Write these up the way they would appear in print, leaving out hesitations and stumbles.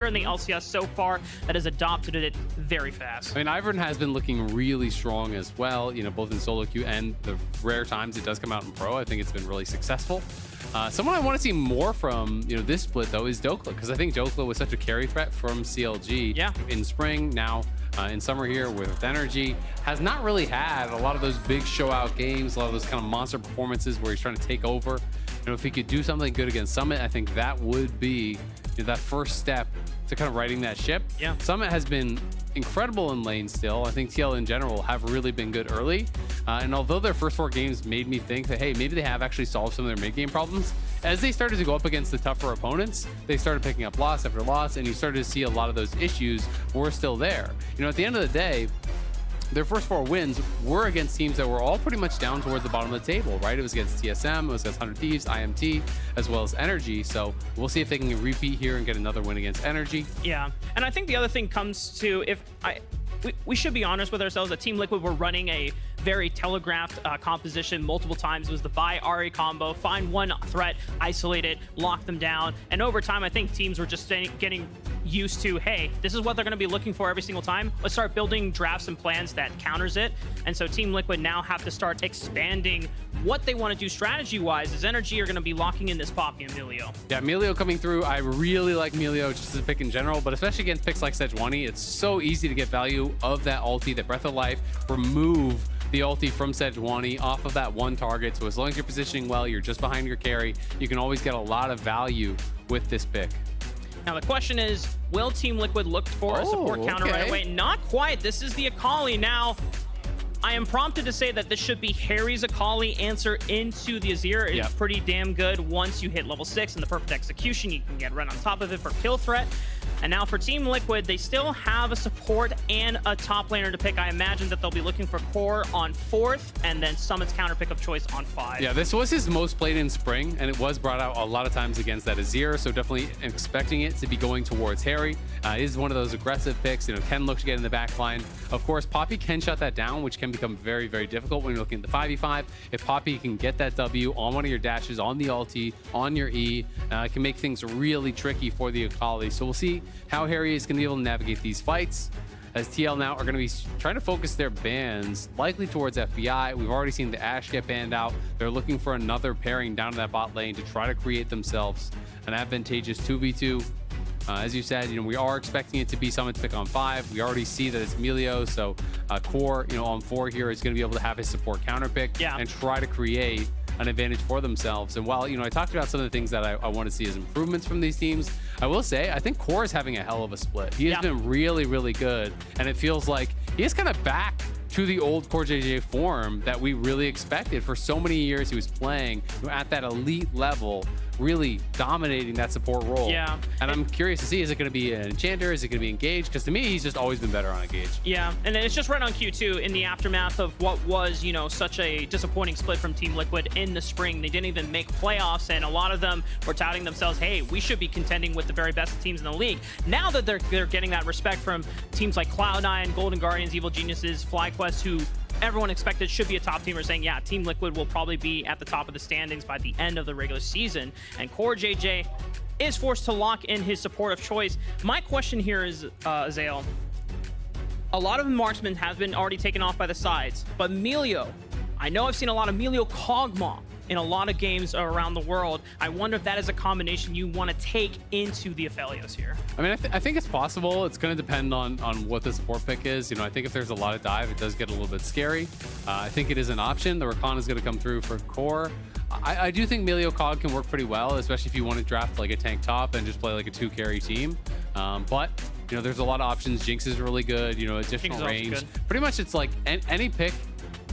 in the LCS so far that has adopted it very fast. I mean, Ivern has been looking really strong as well, you know, both in solo queue and the rare times it does come out in pro. I think it's been really successful. Someone I want to see more from, you know, this split though is Dhokla, because I think Dhokla was such a carry threat from CLG in spring. Now in summer here with NRG has not really had a lot of those big show out games, a lot of those kind of monster performances where he's trying to take over. You know, if he could do something good against Summit, I think that would be, you know, that first step to kind of righting that ship. Yeah. Summit has been incredible in lane still. I think TL in general have really been good early. And although their first 4 games made me think that, hey, maybe they have actually solved some of their mid-game problems, as they started to go up against the tougher opponents, they started picking up loss after loss, and you started to see a lot of those issues were still there. You know, at the end of the day, their first 4 wins were against teams that were all pretty much down towards the bottom of the table, right? It was against TSM, it was against 100 Thieves, IMT, as well as NRG. So we'll see if they can repeat here and get another win against NRG. Yeah, and I think the other thing comes to, we should be honest with ourselves that Team Liquid were running a very telegraphed composition multiple times. It was the Vi Ahri combo, find one threat, isolate it, lock them down. And over time, I think teams were just getting used to, hey, this is what they're going to be looking for every single time. Let's start building drafts and plans that counters it. And so Team Liquid now have to start expanding what they want to do strategy-wise, as NRG are going to be locking in this Poppy and Milio. Yeah, Milio coming through. I really like Milio just as a pick in general, but especially against picks like Sejuani, it's so easy to get value of that ulti, that Breath of Life, remove the ulti from Sejuani off of that one target. So as long as you're positioning well, you're just behind your carry, you can always get a lot of value with this pick. Now the question is, will Team Liquid look for a support counter right away? Not quite. This is the Akali. Now, I am prompted to say that this should be Haeri's Akali answer into the Azir. It's pretty damn good. Once you hit level 6 and the perfect execution, you can get right on top of it for kill threat. And now for Team Liquid, they still have a support and a top laner to pick. I imagine that they'll be looking for Core on 4th and then Summit's counter pick of choice on 5. Yeah, this was his most played in spring, and it was brought out a lot of times against that Azir, so definitely expecting it to be going towards Haeri. It is one of those aggressive picks. You know, can look to get in the back line. Of course, Poppy can shut that down, which can become very, very difficult when you're looking at the 5v5. If Poppy can get that W on one of your dashes, on the ulti, on your E, it can make things really tricky for the Akali. So we'll see how Haeri is going to be able to navigate these fights, as TL now are going to be trying to focus their bans likely towards FBI. We've already seen the Ashe get banned out. They're looking for another pairing down to that bot lane to try to create themselves an advantageous 2v2. As you said, you know, we are expecting it to be Summit's pick on 5. We already see that it's Milio, so Core, you know, on 4 here is going to be able to have his support counter pick and try to create an advantage for themselves. And while, you know, I talked about some of the things that I want to see as improvements from these teams, I will say I think Core is having a hell of a split. He has been really, really good, and it feels like he is kind of back to the old CoreJJ form that we really expected. For so many years he was playing at that elite level, really dominating that support role. Yeah. And I'm curious to see, is it going to be an enchanter? Is it going to be engaged? Because to me, he's just always been better on engage. Yeah, and then it's just right on cue too, in the aftermath of what was, you know, such a disappointing split from Team Liquid in the spring. They didn't even make playoffs, and a lot of them were touting themselves, hey, we should be contending with the very best teams in the league. Now that they're getting that respect from teams like Cloud9, Golden Guardians, Evil Geniuses, FlyQuest, who everyone expected should be a top team, are saying, yeah, Team Liquid will probably be at the top of the standings by the end of the regular season. And CoreJJ is forced to lock in his support of choice. My question here is, Azael, a lot of marksmen have been already taken off by the sides, but Milio, I know I've seen a lot of Milio Kog'Maw in a lot of games around the world. I wonder if that is a combination you want to take into the Aphelios here. I mean, I think it's possible. It's going to depend on what the support pick is. You know, I think if there's a lot of dive, it does get a little bit scary. I think it is an option. The Rakan is going to come through for Core. I do think Milio Cog can work pretty well, especially if you want to draft like a tank top and just play like a 2 carry team. But you know, there's a lot of options. Jinx is really good. You know, additional range. Pretty much, it's like any pick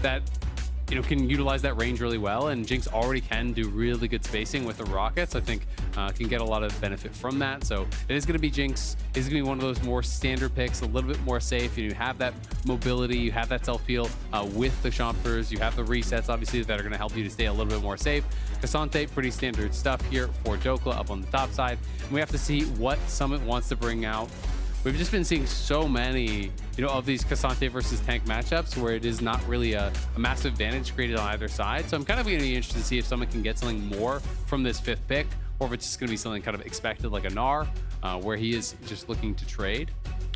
that, you know, can utilize that range really well, and Jinx already can do really good spacing with the rockets. I think can get a lot of benefit from that. So it is going to be Jinx. It's going to be one of those more standard picks, a little bit more safe. You have that mobility, you have that self heal with the chompers, you have the resets obviously that are going to help you to stay a little bit more safe. Ksante, pretty standard stuff here for Dhokla up on the top side, and we have to see what Summit wants to bring out. We've just been seeing so many, you know, of these Ksante versus tank matchups where it is not really a massive advantage created on either side. So I'm kind of going to be interested to see if someone can get something more from this 5th pick, or if it's just going to be something kind of expected like a Gnar, where he is just looking to trade.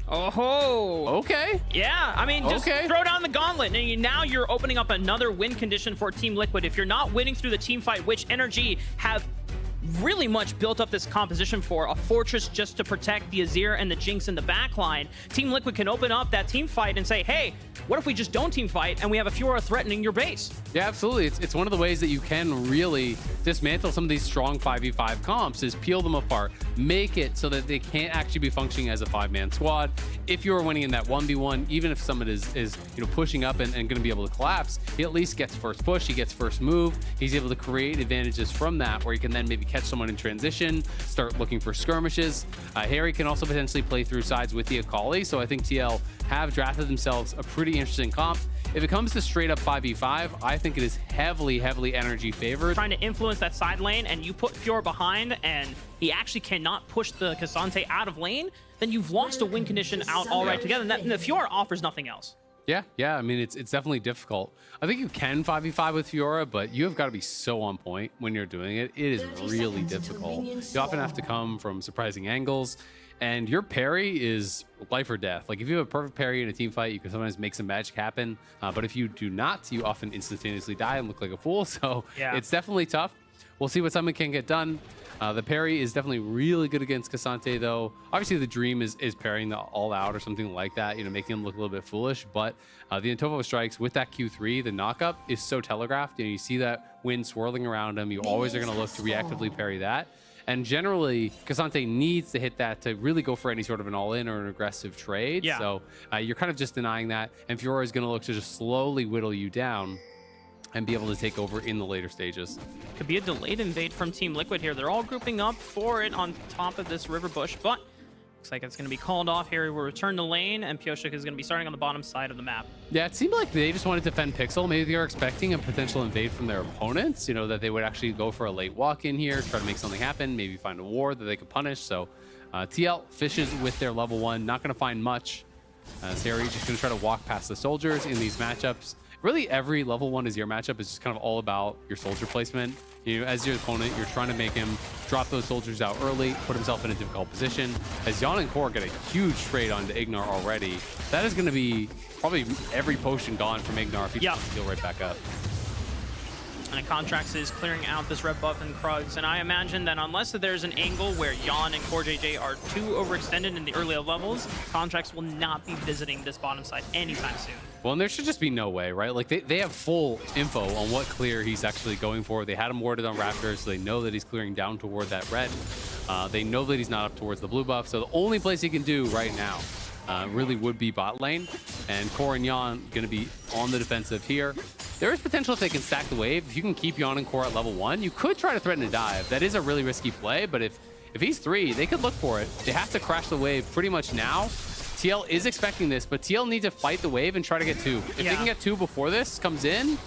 Oh, okay. Yeah, I mean, just throw down the gauntlet, and now you're opening up another win condition for Team Liquid. If you're not winning through the team fight, which NRG have really much built up this composition for, a fortress just to protect the Azir and the Jinx in the backline, Team Liquid can open up that team fight and say, hey, what if we just don't team fight and we have a Fiora threatening your base? Yeah, absolutely. It's one of the ways that you can really dismantle some of these strong 5v5 comps, is peel them apart, make it so that they can't actually be functioning as a 5-man squad. If you're winning in that 1v1, even if someone is pushing up and going to be able to collapse, he at least gets first push, he gets first move, he's able to create advantages from that, where he can then maybe catch someone in transition, start looking for skirmishes. Haeri can also potentially play through sides with the Akali, so I think TL have drafted themselves a pretty interesting comp. If it comes to straight up 5v5, I think it is heavily NRG favored. Trying to influence that side lane, and you put Fiora behind, and he actually cannot push the Ksante out of lane, then you've lost a win condition out all right together, and the Fiora offers nothing else. Yeah, I mean, it's definitely difficult. I think you can 5v5 with Fiora, but you have got to be so on point when you're doing it. It is really difficult. You often have to come from surprising angles, and your parry is life or death. Like, if you have a perfect parry in a team fight, you can sometimes make some magic happen. But if you do not, you often instantaneously die and look like a fool. So yeah, it's definitely tough. We'll see what someone can get done. The parry is definitely really good against Ksante, though. Obviously, the dream is parrying the all out or something like that, making him look a little bit foolish. But the Antovo strikes with that Q3, the knockup is so telegraphed. You see that wind swirling around him. You always are going to look to reactively parry that. And generally, Ksante needs to hit that to really go for any sort of an all-in or an aggressive trade. Yeah. So you're kind of just denying that. And Fiora is going to look to just slowly whittle you down and be able to take over in the later stages. Could be a delayed invade from Team Liquid here. They're all grouping up for it on top of this river bush, but looks like it's going to be called off. Haeri will return to lane, and Pyosik is going to be starting on the bottom side of the map. Yeah, it seemed like they just wanted to defend Pixel. Maybe they are expecting a potential invade from their opponents, that they would actually go for a late walk in here, try to make something happen, maybe find a ward that they could punish. So TL fishes with their level 1, not going to find much. Haeri just going to try to walk past the soldiers in these matchups. Really, every level 1 Azir matchup is just kind of all about your soldier placement. As your opponent, you're trying to make him drop those soldiers out early, put himself in a difficult position. As Yeon and Core get a huge trade onto Ignar already, that is going to be probably every potion gone from Ignar if he doesn't heal right back up. And Contractz is clearing out this red buff and Krugs, and I imagine that unless there's an angle where Yeon and CoreJJ are too overextended in the earlier levels, Contractz will not be visiting this bottom side anytime soon. Well, and there should just be no way, right? Like, they have full info on what clear he's actually going for. They had him warded on Raptors, so they know that he's clearing down toward that red. They know that he's not up towards the blue buff, so the only place he can do right now really would be bot lane. And Core and Yeon going to be on the defensive here. There is potential if they can stack the wave. If you can keep Yeon and Core at level 1, you could try to threaten a dive. That is a really risky play, but if he's 3, they could look for it. They have to crash the wave pretty much now. TL is expecting this, but TL need to fight the wave and try to get 2. If they can get 2 before this comes in,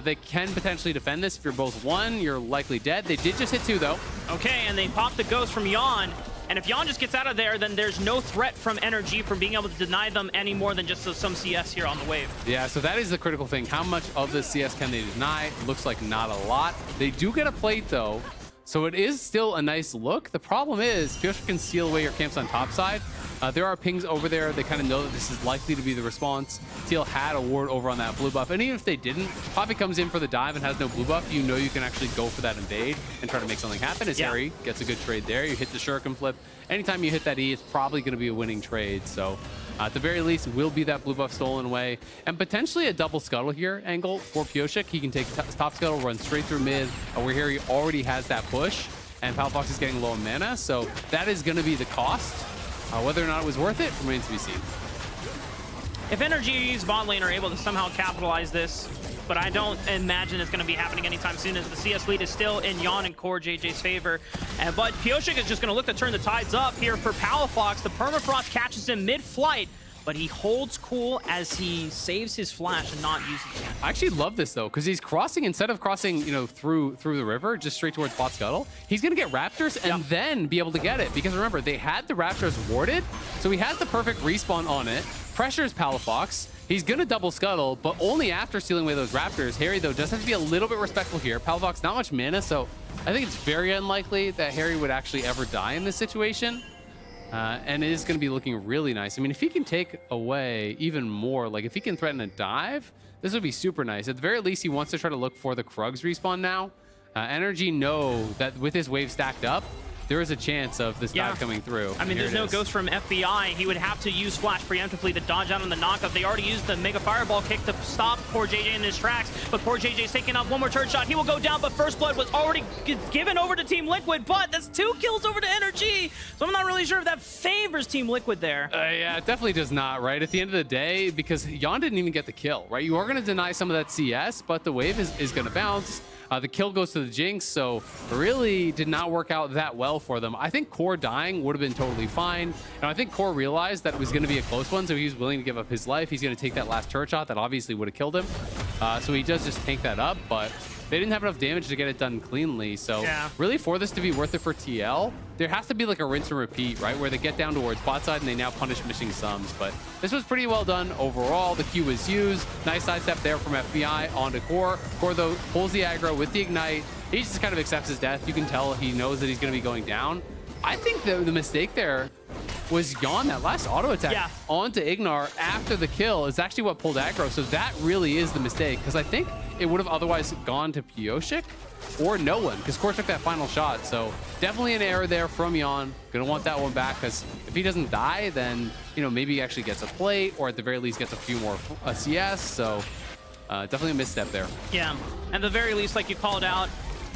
they can potentially defend this. If you're both 1, you're likely dead. They did just hit 2, though. Okay, and they pop the ghost from Yeon. And if Yeon just gets out of there, then there's no threat from NRG from being able to deny them any more than just some CS here on the wave. Yeah, so that is the critical thing. How much of the CS can they deny? Looks like not a lot. They do get a plate, though, so it is still a nice look. The problem is Pyosik can steal away your camps on top side. There are pings over there. They kind of know that this is likely to be the response. TL had a ward over on that blue buff. And even if they didn't, Poppy comes in for the dive and has no blue buff. You know you can actually go for that invade and try to make something happen. As Haeri gets a good trade there. You hit the shuriken flip. Anytime you hit that E, it's probably going to be a winning trade. So at the very least, will be that blue buff stolen away. And potentially a double scuttle here angle for Pyosik. He can take top scuttle, run straight through mid, where Haeri already has that push. And Palafox is getting low on mana. So that is going to be the cost. Whether or not it was worth it remains to be seen. If NRG's bot lane are able to somehow capitalize this, but I don't imagine it's going to be happening anytime soon, as the CS lead is still in Yeon and CoreJJ's favor. But Pyosik is just going to look to turn the tides up here for Palafox. The permafrost catches him mid-flight, but he holds cool as he saves his flash and not uses it. I actually love this, though, because he's crossing, instead of crossing, through the river, just straight towards bot scuttle, he's going to get Raptors and then be able to get it. Because remember, they had the Raptors warded, so he has the perfect respawn on it, pressures Palafox. He's going to double scuttle, but only after stealing away those Raptors. Haeri, though, does have to be a little bit respectful here. Palafox, not much mana, so I think it's very unlikely that Haeri would actually ever die in this situation. And it is going to be looking really nice. I mean, if he can take away even more, like if he can threaten a dive, this would be super nice. At the very least, he wants to try to look for the Krugs respawn now. NRG know that with his wave stacked up, there is a chance of this dive coming through. I mean, there's no ghost from FBI. He would have to use Flash preemptively to dodge out on the knockup. They already used the Mega Fireball kick to stop CoreJJ in his tracks, but CoreJJ's taking up one more turret shot. He will go down, but First Blood was already given over to Team Liquid, but that's 2 kills over to NRG. So I'm not really sure if that favors Team Liquid there. Yeah, it definitely does not, right? At the end of the day, because Yeon didn't even get the kill, right? You are going to deny some of that CS, but the wave is going to bounce. The kill goes to the Jinx, so really did not work out that well for them. I think Core dying would have been totally fine. And I think Core realized that it was going to be a close one, so he was willing to give up his life. He's going to take that last turret shot that obviously would have killed him. So he does just tank that up, but they didn't have enough damage to get it done cleanly. So really for this to be worth it for TL, there has to be like a rinse and repeat, right? Where they get down towards bot side and they now punish missing sums. But this was pretty well done overall. The Q was used. Nice sidestep there from FBI onto Core. Core though pulls the aggro with the ignite. He just kind of accepts his death. You can tell he knows that he's going to be going down. I think the mistake there was Yeon. That last auto attack onto Ignar after the kill is actually what pulled aggro. So that really is the mistake, because I think it would have otherwise gone to Pyosik or no one, because Core took that final shot. So definitely an error there from Yeon. Gonna want that one back, because if he doesn't die, then maybe he actually gets a plate, or at the very least gets a few more CS. So definitely a misstep there. Yeah, at the very least, like you called out,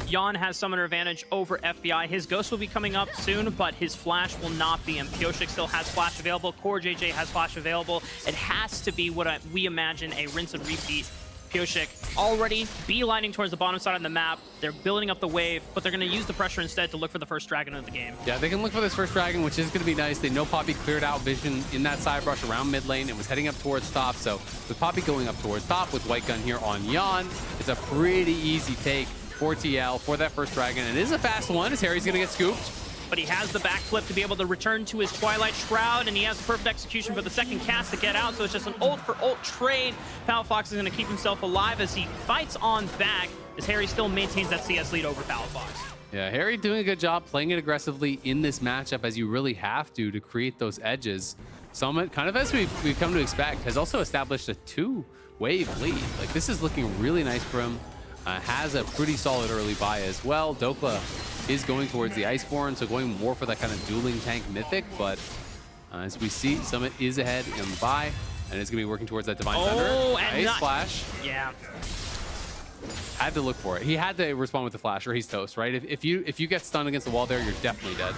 Yeon has summoner advantage over FBI. His Ghost will be coming up soon, but his Flash will not be. And Pyosik still has Flash available. CoreJJ has Flash available. It has to be what we imagine a rinse and repeat. Pyosik already beelining towards the bottom side of the map. They're building up the wave, but they're going to use the pressure instead to look for the first dragon of the game. Yeah, they can look for this first dragon, which is going to be nice. They know Poppy cleared out vision in that side brush around mid lane and was heading up towards top. So with Poppy going up towards top with White Gun here on Yeon, it's a pretty easy take for TL for that first dragon. And it is a fast one as Haeri's going to get scooped. But he has the backflip to be able to return to his Twilight Shroud, and he has the perfect execution for the second cast to get out, so it's just an ult for ult trade. Palafox is going to keep himself alive as he fights on back, as Haeri still maintains that CS lead over Palafox. Yeah, Haeri doing a good job playing it aggressively in this matchup, as you really have to create those edges. Summit, kind of as we've come to expect, has also established a 2-wave lead. Like, this is looking really nice for him. Has a pretty solid early buy as well. Dhokla is going towards the Iceborne, so going more for that kind of dueling tank mythic, but as we see, Summit is ahead in the buy, and it's going to be working towards that Divine Thunder. Nice flash. Yeah. Had to look for it. He had to respond with the flash, or he's toast, right? If you get stunned against the wall there, you're definitely dead.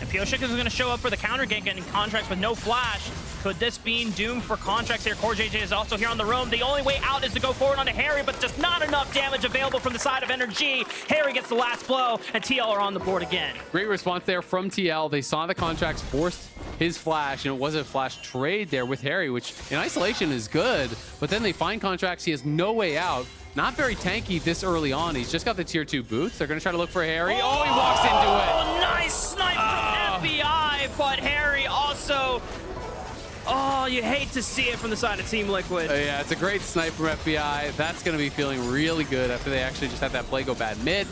And Pyosik is going to show up for the counter gank, getting Contractz with no flash. Could this be doomed for Contractz here? CoreJJ is also here on the roam. The only way out is to go forward onto Haeri, but just not enough damage available from the side of NRG. Haeri gets the last blow, and TL are on the board again. Great response there from TL. They saw the Contractz forced his flash, and it was a flash trade there with Haeri, which in isolation is good, but then they find Contractz. He has no way out. Not very tanky this early on. He's just got the tier 2 boots. They're going to try to look for Haeri. Oh, he walks into it. Nice snipe from FBI, but Haeri also... Oh, you hate to see it from the side of Team Liquid. Yeah, it's a great snipe from FBI. That's going to be feeling really good after they actually just had that play go bad mid.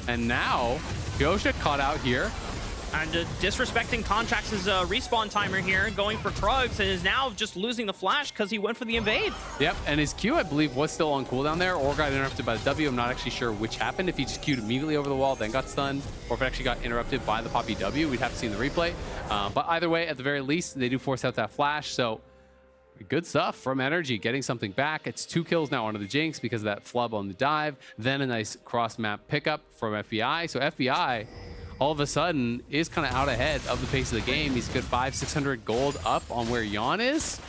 And now, Pyosik caught out here. And disrespecting Contractz' respawn timer here, going for Krugs, and is now just losing the flash because he went for the invade. Yep, and his Q, I believe, was still on cooldown there, or got interrupted by the W. I'm not actually sure which happened, if he just Q'd immediately over the wall, then got stunned, or if it actually got interrupted by the Poppy W. We'd have to see in the replay. But either way, at the very least, they do force out that flash, so good stuff from NRG, getting something back. It's 2 kills now onto the Jinx because of that flub on the dive, then a nice cross-map pickup from FBI. So FBI, all of a sudden, is kind of out ahead of the pace of the game. He's good 500-600 gold up on where Yeon is.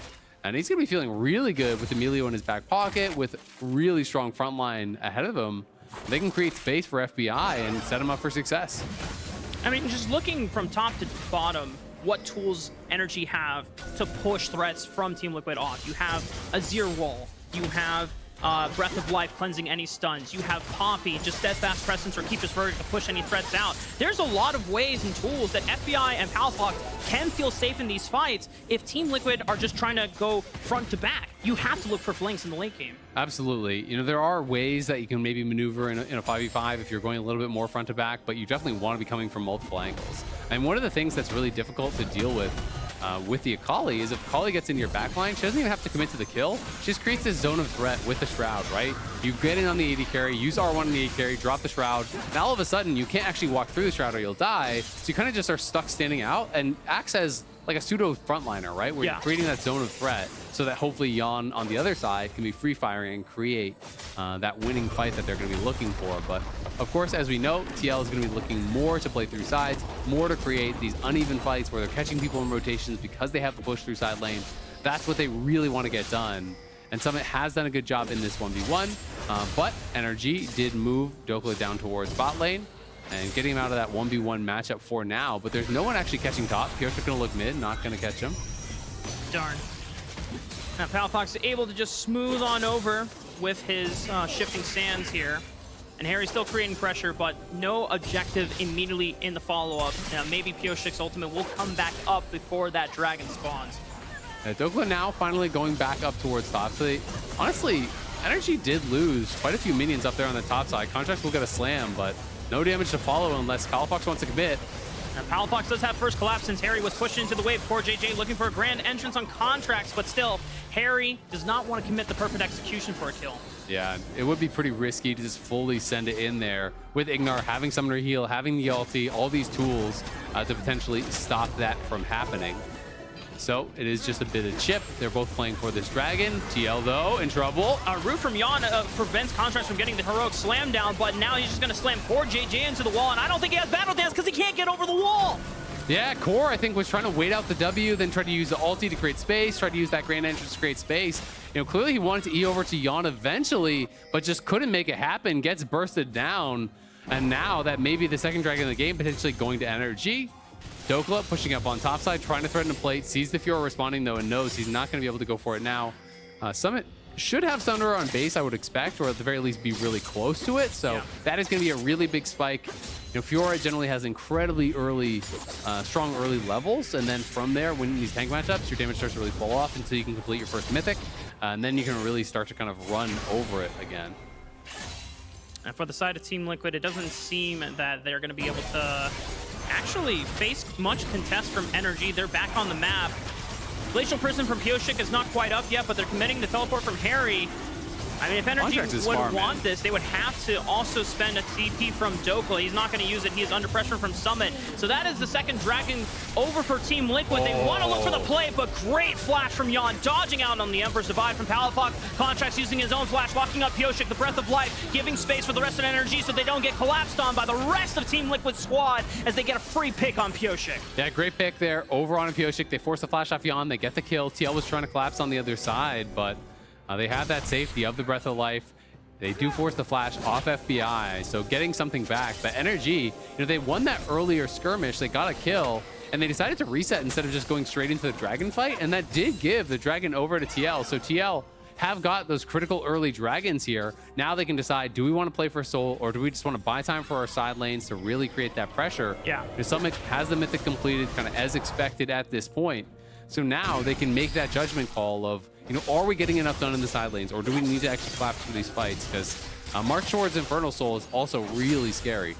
And he's going to be feeling really good with Milio in his back pocket, with really strong front line ahead of him. They can create space for FBI and set him up for success. I mean, just looking from top to bottom, what tools NRG have to push threats from Team Liquid off. You have Azir wall. You have Breath of Life cleansing any stuns. You have Poppy, just Steadfast Presence or Keeper's Verdict to push any threats out. There's a lot of ways and tools that FBI and Palafox can feel safe in these fights if Team Liquid are just trying to go front to back. You have to look for flanks in the late game. Absolutely. You know, there are ways that you can maybe maneuver in a 5v5 if you're going a little bit more front to back, but you definitely want to be coming from multiple angles. And one of the things that's really difficult to deal with the Akali is if Akali gets into your backline, she doesn't even have to commit to the kill. She just creates this zone of threat with the Shroud, right? You get in on the AD carry, use R1 on the AD carry, drop the Shroud. Now all of a sudden, you can't actually walk through the Shroud or you'll die. So you kind of just are stuck standing out and acts as like a pseudo frontliner, right? Where you're creating that zone of threat so that hopefully Yeon on the other side can be free firing and create that winning fight that they're going to be looking for. But of course, as we know, TL is going to be looking more to play through sides, more to create these uneven fights where they're catching people in rotations because they have to push through side lane. That's what they really want to get done. And Summit has done a good job in this 1v1, but NRG did move Dhokla down towards bot lane and getting him out of that 1v1 matchup for now. But there's no one actually catching top. Pyosik going to look mid, not going to catch him. Darn. Now Palafox is able to just smooth on over with his shifting sands here. And Haeri's still creating pressure, but no objective immediately in the follow-up. Now maybe Pyosik's ultimate will come back up before that dragon spawns. Dhokla now finally going back up towards top. So they, honestly, NRG did lose quite a few minions up there on the top side. Contractz will get a slam, but no damage to follow unless Palafox wants to commit. Now Palafox does have first collapse since Haeri was pushed into the wave. CoreJJ looking for a grand entrance on Contractz, but still, Haeri does not want to commit the perfect execution for a kill. Yeah, it would be pretty risky to just fully send it in there with Ignar having Summoner Heal, having the ulti, all these tools to potentially stop that from happening. So it is just a bit of chip. They're both playing for this dragon. TL, though, in trouble. A root from Yeon prevents Contractz from getting the heroic slam down, but now he's just going to slam CoreJJ into the wall, and I don't think he has Battle Dance because he can't get over the wall. Yeah, Core, I think, was trying to wait out the W, then try to use the ulti to create space, try to use that grand entrance to create space. You know, clearly he wanted to E over to Yeon eventually, but just couldn't make it happen, gets bursted down, and now that maybe the second dragon in the game potentially going to NRG. Dhokla pushing up on top side, trying to threaten a plate, sees the Fiora responding though and knows he's not going to be able to go for it now. Summit should have Thunder on base, I would expect, or at the very least be really close to it. So that is going to be a really big spike. You know, Fiora generally has incredibly early, strong early levels, and then from there, when these tank matchups, your damage starts to really fall off until you can complete your first mythic, and then you can really start to kind of run over it again. And for the side of Team Liquid, it doesn't seem that they're going to be able to actually face much contest from NRG. They're back on the map. Glacial Prison from Pyosik is not quite up yet, but they're committing the teleport from Haeri. I mean, if NRG would want this, they would have to also spend a TP from Dhokla. He's not going to use it. He is under pressure from Summit. So that is the second dragon over for Team Liquid. They want to look for the play, but great flash from Yeon, dodging out on the Emperor's Divide from Palafox. Contractz using his own flash, locking up Pyosik, the Breath of Life, giving space for the rest of NRG so they don't get collapsed on by the rest of Team Liquid's squad as they get a free pick on Pyosik. Yeah, great pick there. Over on Pyosik, they force the flash off Yeon. They get the kill. TL was trying to collapse on the other side, but they have that safety of the Breath of Life. They do force the flash off FBI, so getting something back. But NRG, you know, they won that earlier skirmish. They got a kill, and they decided to reset instead of just going straight into the dragon fight, and that did give the dragon over to TL. So TL have got those critical early dragons here. Now they can decide, do we want to play for Soul, or do we just want to buy time for our side lanes to really create that pressure? Yeah. Summit has the mythic completed kind of as expected at this point. So now they can make that judgment call of, you know, are we getting enough done in the side lanes, or do we need to actually collapse through these fights? Because March towards Infernal Soul is also really scary.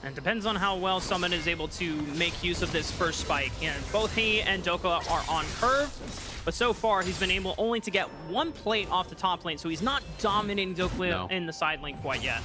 And it depends on how well Summit is able to make use of this first spike. And both he and Dhokla are on curve, but so far he's been able only to get one plate off the top lane, so he's not dominating Dhokla in the side lane quite yet.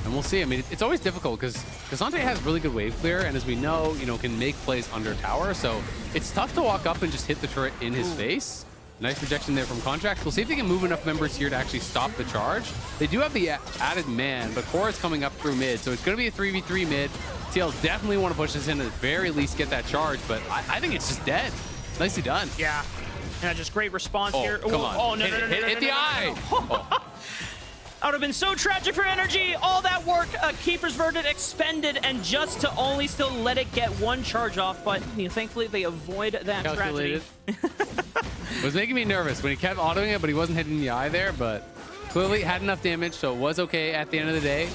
And we'll see. I mean, it's always difficult because Ksante has really good wave clear, and as we know, you know, can make plays under tower. So it's tough to walk up and just hit the turret in his face. Nice rejection there from Contractz. We'll see if they can move enough members here to actually stop the charge. They do have the added man, but Core is coming up through mid, so it's going to be a 3v3 mid. TL definitely want to push this in at the very least get that charge, but I think it's just dead. Nicely done. Yeah. Yeah, just great response here. Come on. Oh, no, hit the eye. That would have been so tragic for NRG. All that work, Keeper's Verdict expended, and just to only still let it get one charge off. But you know, thankfully, they avoid that tragedy. It was making me nervous when he kept autoing it, but he wasn't hitting the eye there, but clearly had enough damage, so it was okay at the end of the day.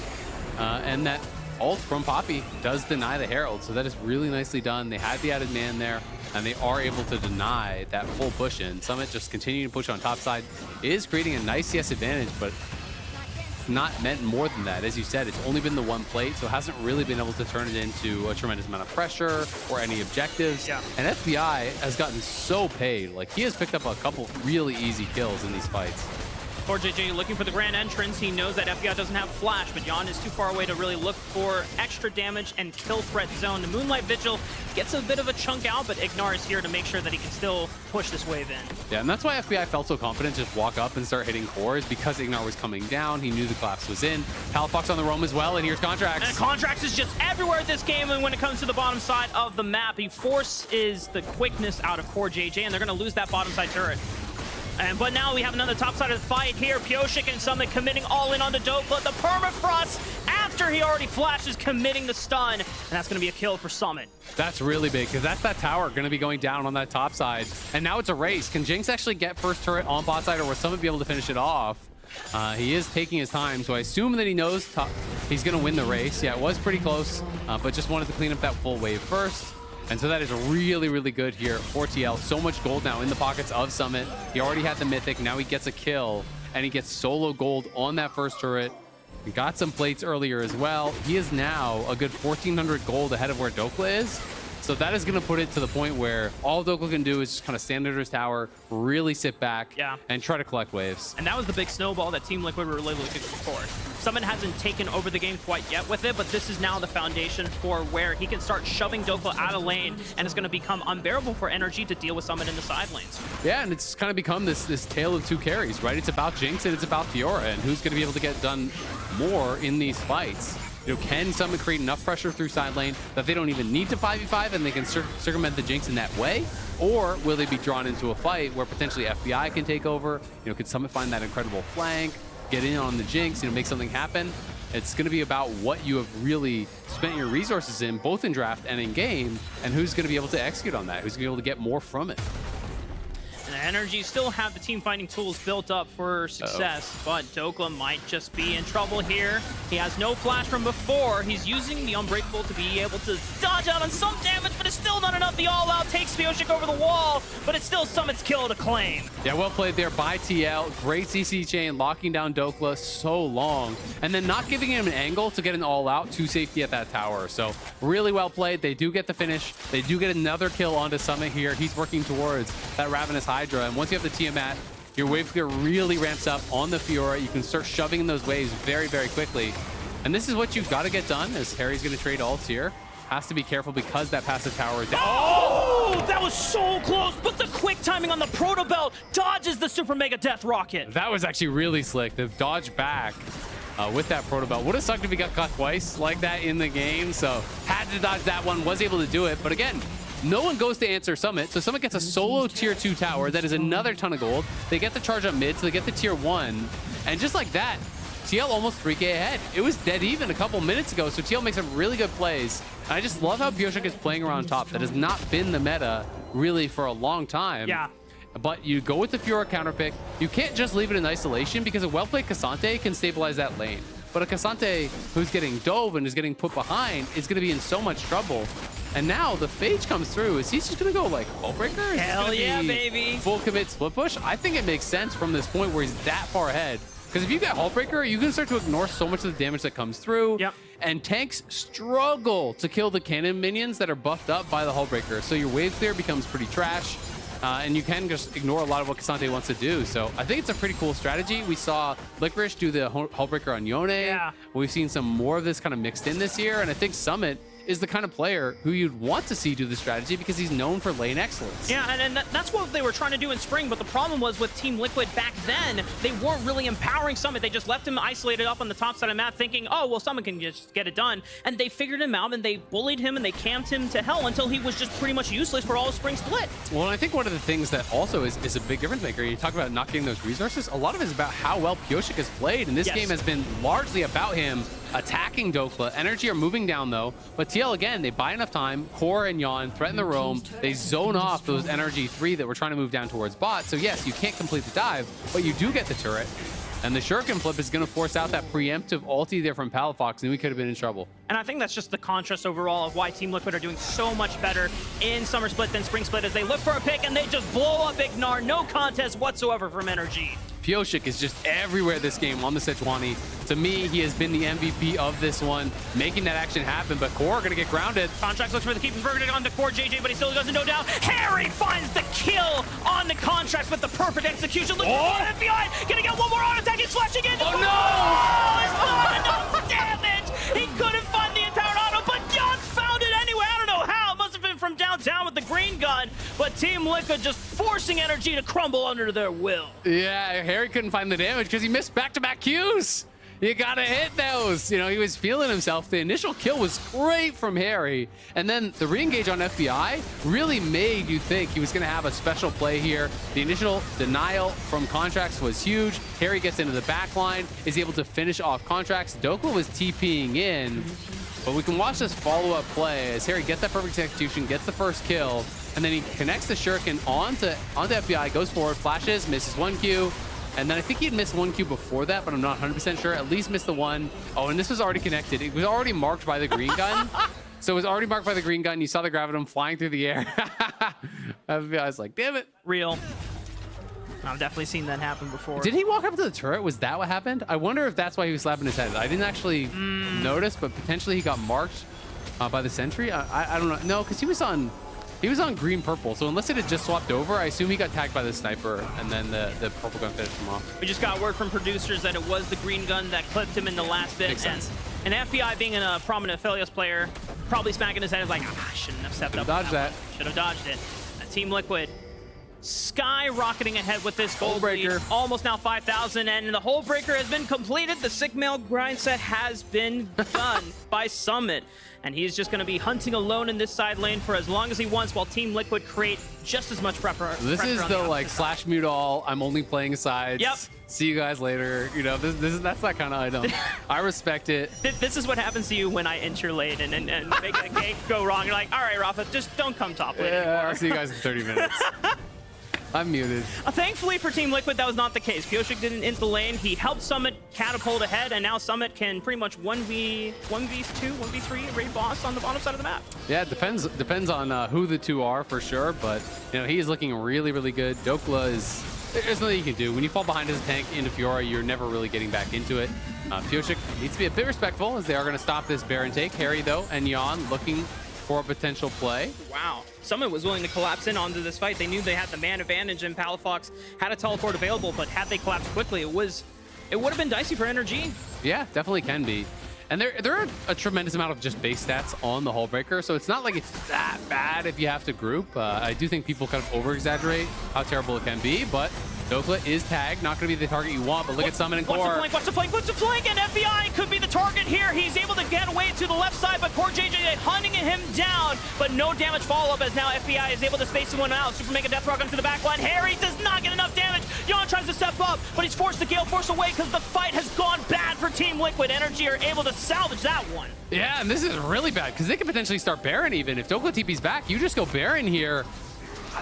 And that ult from Poppy does deny the Herald, so that is really nicely done. They had the added man there, and they are able to deny that full push in. Summit just continuing to push on top side is creating a nice CS advantage, but it's not meant more than that. As you said, it's only been the one plate, so it hasn't really been able to turn it into a tremendous amount of pressure or any objectives. Yeah. And FBI has gotten so paid. Like, he has picked up a couple really easy kills in these fights. CoreJJ looking for the grand entrance. He knows that FBI doesn't have flash, but Yeon is too far away to really look for extra damage and kill threat zone. The Moonlight Vigil gets a bit of a chunk out, but Ignar is here to make sure that he can still push this wave in. Yeah, and that's why FBI felt so confident to just walk up and start hitting cores, because Ignar was coming down. He knew the collapse was in. Palafox on the roam as well, and here's Contractz. And Contractz is just everywhere this game, and when it comes to the bottom side of the map, he forces the quickness out of CoreJJ, and they're going to lose that bottom side turret. But now we have another top side of the fight here. Pyosik and Summit committing all in onto Dhokla. The permafrost, after he already flashes, committing the stun. And that's going to be a kill for Summit. That's really big, because that's that tower going to be going down on that top side. And now it's a race. Can Jinx actually get first turret on bot side, or will Summit be able to finish it off? He is taking his time, so I assume that he knows he's going to win the race. Yeah, it was pretty close, but just wanted to clean up that full wave first. And so that is really, really good here for TL. So much gold now in the pockets of Summit. He already had the Mythic. Now he gets a kill, and he gets solo gold on that first turret. He got some plates earlier as well. He is now a good 1,400 gold ahead of where Dhokla is. So that is going to put it to the point where all Dhokla can do is just kind of stand under his tower, really sit back, and try to collect waves. And that was the big snowball that Team Liquid were really looking for. Summit hasn't taken over the game quite yet with it, but this is now the foundation for where he can start shoving Dhokla out of lane, and it's going to become unbearable for NRG to deal with Summit in the side lanes. Yeah, and it's kind of become this tale of two carries, right? It's about Jinx and it's about Fiora, and who's going to be able to get done more in these fights. You know, can Summit create enough pressure through side lane that they don't even need to 5v5 and they can circumvent the Jinx in that way? Or will they be drawn into a fight where potentially FBI can take over? You know, could Summit find that incredible flank, get in on the Jinx, you know, make something happen? It's going to be about what you have really spent your resources in, both in draft and in game, and who's going to be able to execute on that, who's going to be able to get more from it. And NRG still have the team fighting tools built up for success, but Dhokla might just be in trouble here. He has no flash from before. He's using the Unbreakable to be able to dodge out on some damage, but it's still not enough. The all-out takes Pyosik over the wall, but it's still Summit's kill to claim. Yeah, well played there by TL. Great CC chain, locking down Dhokla so long, and then not giving him an angle to get an all-out to safety at that tower. So really well played. They do get the finish. They do get another kill onto Summit here. He's working towards that Ravenous Hydra, and once you have the Tiamat, your wave clear really ramps up on the Fiora. You can start shoving in those waves very, very quickly. And this is what you've got to get done, as Haeri's going to trade ults here. Has to be careful because that passive tower is down. Oh, that was so close, but the quick timing on the Proto Belt dodges the Super Mega Death Rocket. That was actually really slick. The dodge back with that Proto Belt. Would have sucked if he got caught twice like that in the game, so had to dodge that one, was able to do it. But again, no one goes to answer Summit, so Summit gets a solo tier 2 tower. That is another ton of gold. They get the charge up mid, so they get the tier 1. And just like that, TL almost 3k ahead. It was dead even a couple minutes ago, so TL makes some really good plays. And I just love how Pyosik is playing around top. That has not been the meta really for a long time. Yeah. But you go with the Fiora counter pick. You can't just leave it in isolation, because a well-played Ksante can stabilize that lane. But a Ksante who's getting dove and is getting put behind is going to be in so much trouble. And now the Phage comes through. Is he just going to go like Hullbreaker? Hell yeah, baby. Full commit split push? I think it makes sense from this point where he's that far ahead. Because if you get Hullbreaker, you can start to ignore so much of the damage that comes through. Yep. And tanks struggle to kill the cannon minions that are buffed up by the Hullbreaker. So your wave clear becomes pretty trash. And you can just ignore a lot of what Ksante wants to do. So I think it's a pretty cool strategy. We saw Licorice do the Hullbreaker on Yeon. Yeah. We've seen some more of this kind of mixed in this year. And I think Summit is the kind of player who you'd want to see do the strategy, because he's known for lane excellence. Yeah, and that's what they were trying to do in spring, but the problem was with Team Liquid back then, they weren't really empowering Summit. They just left him isolated up on the top side of the map thinking, oh, well, Summit can just get it done. And they figured him out, and they bullied him, and they camped him to hell until he was just pretty much useless for all of spring split. Well, and I think one of the things that also is a big difference maker, you talk about not getting those resources, a lot of it is about how well Pyosik has played, and this game has been largely about him attacking Dhokla. NRG are moving down though, but TL again, they buy enough time. Core and Yeon threaten the roam. They zone off those NRG 3 that were trying to move down towards bot. So yes, you can't complete the dive, but you do get the turret. And the Shuriken flip is going to force out that preemptive ulti there from Palafox, and we could have been in trouble. And I think that's just the contrast overall of why Team Liquid are doing so much better in Summer Split than Spring Split, as they look for a pick and they just blow up Ignar. No contest whatsoever from NRG. Pyosik is just everywhere this game on the Sejuani. To me, he has been the MVP of this one, making that action happen, but Core are going to get grounded. Contractz looks for the keep converted on the CoreJJ, but he still doesn't know down. Haeri finds the kill on the Contractz with the perfect execution. Look at the FBI, gonna get one more on attack. He's flashing in. Oh no! It's not enough damage. He couldn't find the entire auto, but Yeon found it anyway. I don't know how. It must have been from downtown with the green gun, but Team Liquid just forcing NRG to crumble under their will. Yeah, Haeri couldn't find the damage because he missed back-to-back Qs. You gotta hit those. You know, he was feeling himself. The initial kill was great from Haeri, and then the re-engage on FBI really made you think he was gonna have a special play here. The initial denial from Contractz was huge. Haeri gets into the back line, is able to finish off Contractz. Dhokla was TPing in, but we can watch this follow-up play as Haeri gets that perfect execution, gets the first kill, and then he connects the Shuriken onto FBI, goes forward, flashes, misses 1Q. And then I think he had missed 1Q before that, but I'm not 100% sure. At least missed the one. Oh, and this was already connected. It was already marked by the green gun. So it was already marked by the green gun. You saw the gravitum flying through the air. I was like, damn it. Real. I've definitely seen that happen before. Did he walk up to the turret? Was that what happened? I wonder if that's why he was slapping his head. I didn't actually notice, but potentially he got marked by the sentry. I don't know. No, because he was on green purple, so unless it had just swapped over, I assume he got tagged by the sniper and then the purple gun finished him off. We just got word from producers that it was the green gun that clipped him in the last bit. Makes sense. And FBI being a prominent Aphelios player, probably smacking his head is like, I shouldn't have stepped up. Dodged that. Should have dodged it. Team Liquid skyrocketing ahead with this gold breaker. lead. Almost now 5,000, and the hole breaker has been completed. The sick male grind set has been done by Summit, and he's just going to be hunting alone in this side lane for as long as he wants, while Team Liquid create just as much pressure. This is the like slash mute all. I'm only playing sides. Yep. See you guys later. You know, that's that kind of item. I respect it. This is what happens to you when I enter late and make a gank go wrong. You're like, all right, Raafaa, just don't come top lane anymore. I'll see you guys in 30 minutes. I'm muted. Thankfully for Team Liquid, that was not the case. Pyosik didn't enter the lane. He helped Summit catapult ahead, and now Summit can pretty much 1v2, 1v3 raid boss on the bottom side of the map. Yeah, it depends on who the two are for sure, but you know, he is looking really, really good. Dhokla is, there's nothing you can do. When you fall behind as a tank into Fiora, you're never really getting back into it. Pyosik needs to be a bit respectful as they are going to stop this Baron take. Haeri, though, and Yeon looking for a potential play. Wow. Summit was willing to collapse in onto this fight. They knew they had the man advantage, and Palafox had a teleport available, but had they collapsed quickly, it would have been dicey for NRG. Yeah, definitely can be. And there are a tremendous amount of just base stats on the Hullbreaker, so it's not like it's that bad if you have to group. I do think people kind of over-exaggerate how terrible it can be, but Dhokla is tagged, not going to be the target you want, but look at Summon and Core. Watch the flank, and FBI could be the target here. He's able to get away to the left side, but CoreJJ hunting him down, but no damage follow-up as now FBI is able to space someone out. Super Mega Death Rock onto the back line. Haeri does not get enough damage. Yeon tries to step up, but he's forced to Gale Force away because the fight has gone bad for Team Liquid. NRG are able to salvage that one. Yeah, and this is really bad because they could potentially start Baron even. If Dhokla TP's back, you just go Baron here.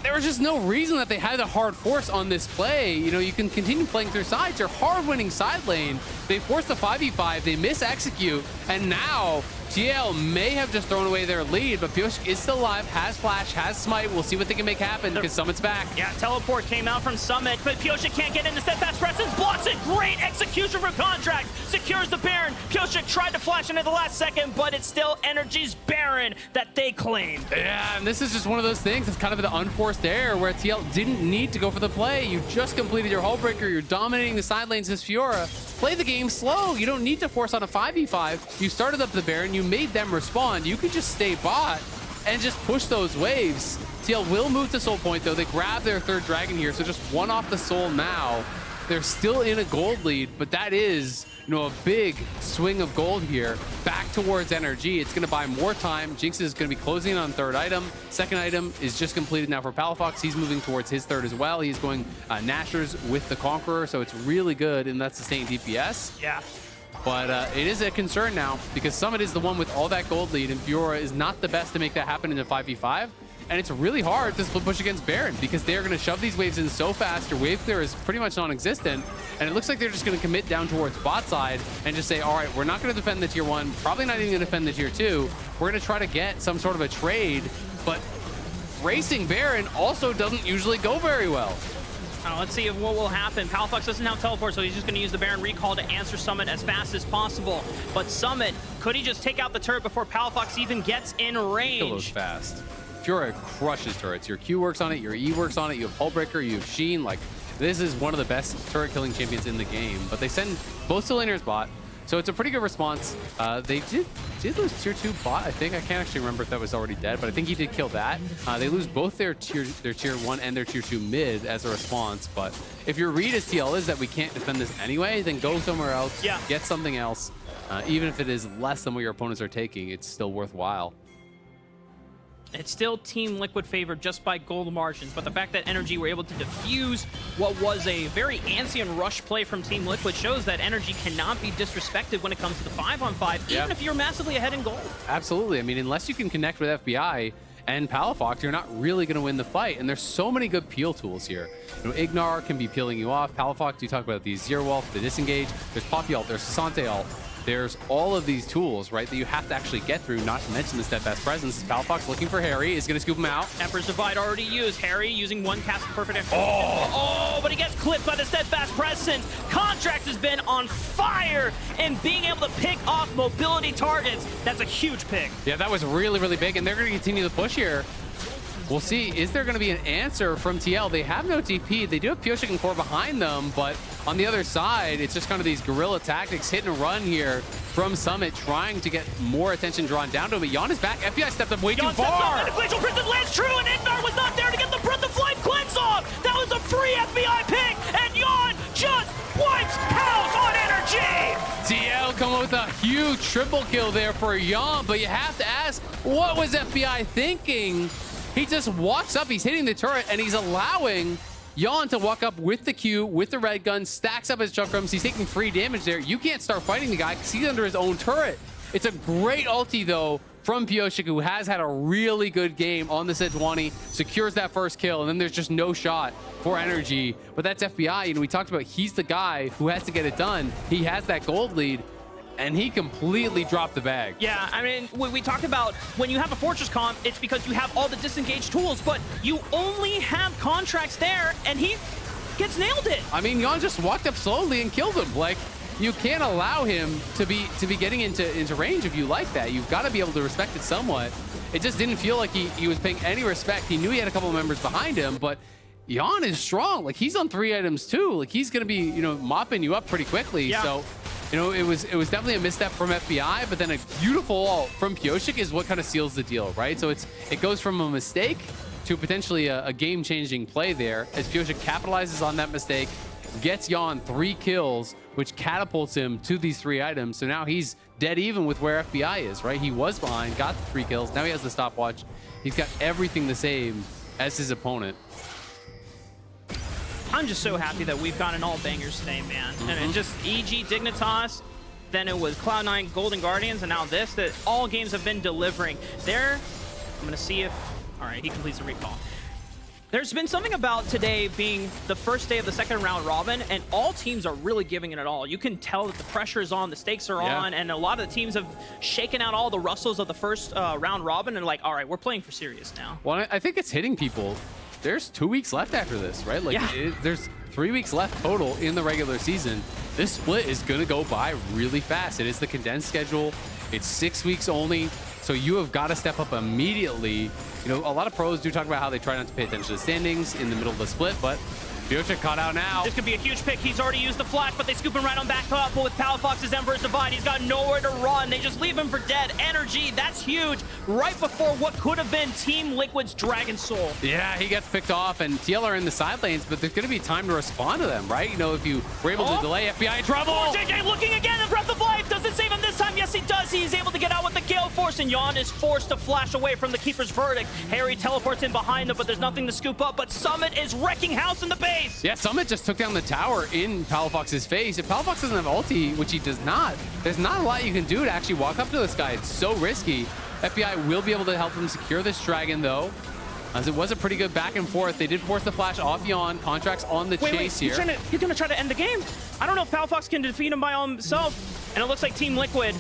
There was just no reason that they had a hard force on this play. You know, you can continue playing through sides. You're hard winning side lane. They force the 5v5. They miss execute. And now TL may have just thrown away their lead, but Pyosik is still alive, has flash, has smite. We'll see what they can make happen because Summit's back. Yeah, teleport came out from Summit, but Pyosik can't get into steadfast presence. Blocks it. Great execution from Contractz. Secures the Baron. Pyosik tried to flash in at the last second, but it's still NRG's Baron that they claimed. Yeah, and this is just one of those things. It's kind of the unforced error where TL didn't need to go for the play. You just completed your Hullbreaker. You're dominating the side lanes as Fiora. Play the game slow. You don't need to force on a 5v5. You started up the Baron. You made them respond. You could just stay bot and just push those waves. TL will move to Soul Point, though. They grab their third dragon here, so just one off the Soul now. They're still in a gold lead, but that is, you know, a big swing of gold here back towards NRG. It's going to buy more time. Jinx is going to be closing in on third item. Second item is just completed now for Palafox. He's moving towards his third as well. He's going Nashers with the Conqueror, so it's really good, and that's sustained DPS. Yeah. But it is a concern now because Summit is the one with all that gold lead, and Fiora is not the best to make that happen in a 5v5. And it's really hard to split push against Baron because they're going to shove these waves in so fast. Your wave clear is pretty much non-existent. And it looks like they're just going to commit down towards bot side and just say, all right, we're not going to defend the tier 1, probably not even going to defend the tier 2. We're going to try to get some sort of a trade. But racing Baron also doesn't usually go very well. Let's see what will happen. Palafox doesn't have teleport, so he's just going to use the Baron recall to answer Summit as fast as possible. But Summit, could he just take out the turret before Palafox even gets in range? Kill those fast. Fiora crushes turrets. Your Q works on it, your E works on it, you have Hullbreaker, you have Sheen. Like, this is one of the best turret killing champions in the game. But they send both to laners bot, so it's a pretty good response. They did lose tier 2 bot, I think. I can't actually remember if that was already dead, but I think he did kill that. They lose both their tier 1 and their tier 2 mid as a response. But if your read as TL is that we can't defend this anyway, then go somewhere else, get something else. Even if it is less than what your opponents are taking, it's still worthwhile. It's still Team Liquid favored just by gold margins, but the fact that NRG were able to defuse what was a very antsy and rush play from Team Liquid shows that NRG cannot be disrespected when it comes to the 5-on-5, even if you're massively ahead in gold. Absolutely. I mean, unless you can connect with FBI and Palafox, you're not really going to win the fight. And there's so many good peel tools here. You know, Ignar can be peeling you off. Palafox, you talk about the Azir ult, the disengage. There's Poppy ult, there's Ksante ult. There's all of these tools, right, that you have to actually get through, not to mention the steadfast presence. Palafox looking for Haeri, is going to scoop him out. Emperor's Divide already used. Haeri using one cast of perfect. Oh, but he gets clipped by the steadfast presence. Contractz has been on fire and being able to pick off mobility targets. That's a huge pick. Yeah, that was really, really big, and they're going to continue the push here. We'll see. Is there going to be an answer from TL? They have no TP. They do have Pyosik and Core behind them, but on the other side, it's just kind of these guerrilla tactics, hit and run here from Summit, trying to get more attention drawn down to him. But Yeon is back. FBI stepped up way too far. The Glacial Prison lands true, and Ignar was not there to get the Breath of Life cleanse off. That was a free FBI pick, and Yeon just wipes house on NRG. TL come up with a huge triple kill there for Yeon, but you have to ask, what was FBI thinking? He just walks up, he's hitting the turret, and he's allowing Yeon to walk up with the Q, with the red gun, stacks up his chakrams. He's taking free damage there. You can't start fighting the guy because he's under his own turret. It's a great ulti, though, from Pyosik, who has had a really good game on the Sejuani, secures that first kill, and then there's just no shot for NRG. But that's FBI, and we talked about he's the guy who has to get it done. He has that gold lead, and he completely dropped the bag. Yeah, I mean, we talked about when you have a Fortress comp, it's because you have all the disengaged tools, but you only have Contractz there, and he gets nailed it. I mean, Yeon just walked up slowly and killed him. Like, you can't allow him to be getting into range if you like that. You've got to be able to respect it somewhat. It just didn't feel like he was paying any respect. He knew he had a couple of members behind him, but Yeon is strong. Like, he's on 3 items too. Like, he's going to be, you know, mopping you up pretty quickly. Yeah. So, you know, it was definitely a misstep from FBI, but then a beautiful ult from Pyosik is what kind of seals the deal, right? So it goes from a mistake to potentially a game-changing play there as Pyosik capitalizes on that mistake, gets Yeon 3 kills, which catapults him to these 3 items. So now he's dead even with where FBI is, right? He was behind, got the 3 kills. Now he has the stopwatch. He's got everything the same as his opponent. I'm just so happy that we've gotten all bangers today, man. And just EG Dignitas, then it was Cloud9 Golden Guardians, and now this, that all games have been delivering. I'm gonna see if, all right, he completes the recall. There's been something about today being the first day of the second round robin, and all teams are really giving it all. You can tell that the pressure is on, the stakes are on, and a lot of the teams have shaken out all the rustles of the first round robin and like, all right, we're playing for serious now. Well, I think it's hitting people. There's 2 weeks left after this, right? Like, there's 3 weeks left total in the regular season. This split is going to go by really fast. It is the condensed schedule. It's 6 weeks only. So you have got to step up immediately. You know, a lot of pros do talk about how they try not to pay attention to the standings in the middle of the split, but Pyosik caught out now. This could be a huge pick. He's already used the flash, but they scoop him right on back up. But with Palafox's Emperor's Divide, he's got nowhere to run. They just leave him for dead. NRG, that's huge. Right before what could have been Team Liquid's Dragon Soul. Yeah, he gets picked off, and TL are in the side lanes, but there's going to be time to respond to them, right? You know, if you were able to delay FBI in trouble. CoreJJ looking again, and Breath of Life doesn't save him this time. Yes, he does. He's able to get out with the Gale Force, and Yeon is forced to flash away from the Keeper's Verdict. Haeri teleports in behind them, but there's nothing to scoop up. But Summit is wrecking house in the base. Yeah, Summit just took down the tower in Palafox's face. If Palafox doesn't have ulti, which he does not, there's not a lot you can do to actually walk up to this guy. It's so risky. FBI will be able to help him secure this dragon, though, as it was a pretty good back and forth. They did force the flash off Yeon. Contractz on the chase here. He's gonna try to end the game. I don't know if Palafox can defeat him by himself. And it looks like Team Liquid,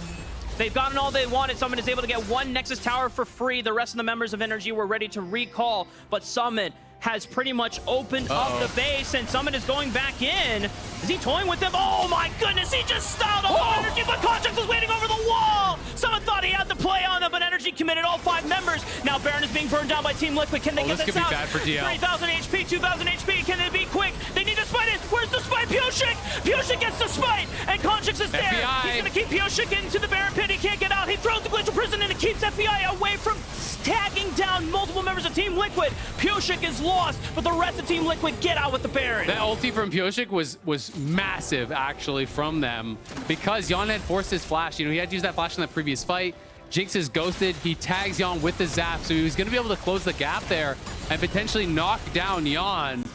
they've gotten all they wanted. Summit is able to get one Nexus Tower for free. The rest of the members of NRG were ready to recall, but Summit has pretty much opened up the base, and Summit is going back in. Is he toying with them? Oh my goodness, he just styled up NRG, but Contractz was waiting over the wall. Summit thought he had the play on them, but NRG committed all 5 members. Now Baron is being burned down by Team Liquid. Can they get this out? This could be bad for DL. 3,000 HP, 2,000 HP. Can they be quick? They need to smite it. Where's the smite? Pyosik! Pyosik gets the smite, and Contractz is there. FBI. He's gonna keep Pyosik into the Baron pit. He can't get out. He throws the Glacial Prison, and it keeps FBI away from tagging down multiple members of Team Liquid. Pyosik is lost, but the rest of Team Liquid get out with the Baron. That ulti from Pyosik was massive, actually, from them, because Yeon had forced his flash. You know, he had to use that flash in the previous fight. Jinx is ghosted. He tags Yeon with the zap, so he was going to be able to close the gap there and potentially knock down Yeon.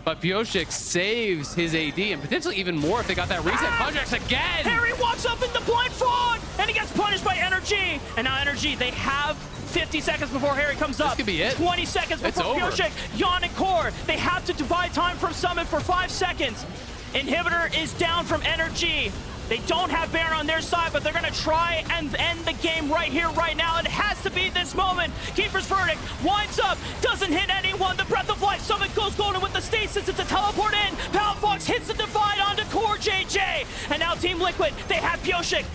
But Pyosik saves his AD, and potentially even more if they got that reset. Contractz again! Haeri walks up in the blind fog, and he gets punished by NRG. And now NRG, they have 50 seconds before Haeri comes up. This could be it. 20 seconds before Pyosik. Yeon and Core, they have to buy time from Summit for 5 seconds. Inhibitor is down from NRG. They don't have Baron on their side, but they're going to try and end the game right here, right now. It has to be this moment. Keeper's Verdict winds up, doesn't hit anyone. The Breath of Life, Summit goes golden with the stasis. It's a teleport in. Palafox hits the divide onto CoreJJ. And now Team Liquid, they have Pyosik.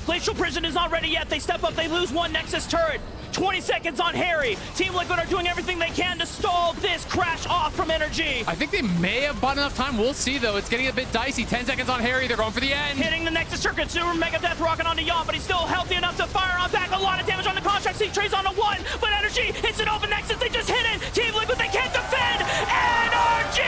Glacial Prison is not ready yet. They step up, they lose one Nexus turret. 20 seconds on Haeri. Team Liquid are doing everything they can to stall this crash off from NRG. I think they may have bought enough time. We'll see, though. It's getting a bit dicey. 10 seconds on Haeri. They're going for the end. Hitting the Nexus Circuit. Super Mega Death rocking onto Yeon, but he's still healthy enough to fire on back. A lot of damage on the Contractz. He trades on to 1, but NRG hits an open Nexus. They just hit it. Team Liquid, they can't defend. NRG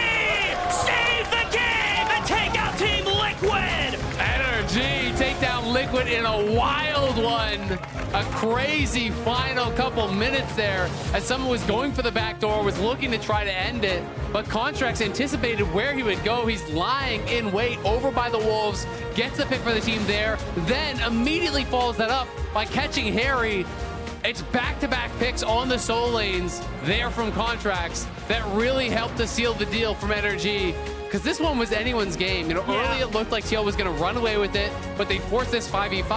save the game and take out Team Liquid. NRG take down Liquid in a wild one. A crazy final couple minutes there as someone was going for the back door, was looking to try to end it, but Contractz anticipated where he would go. He's lying in wait over by the Wolves, gets the pick for the team there, then immediately follows that up by catching Haeri. It's back-to-back picks on the soul lanes there from Contractz that really helped to seal the deal from NRG. Because this one was anyone's game. You know, early it looked like TL was going to run away with it, but they forced this 5v5.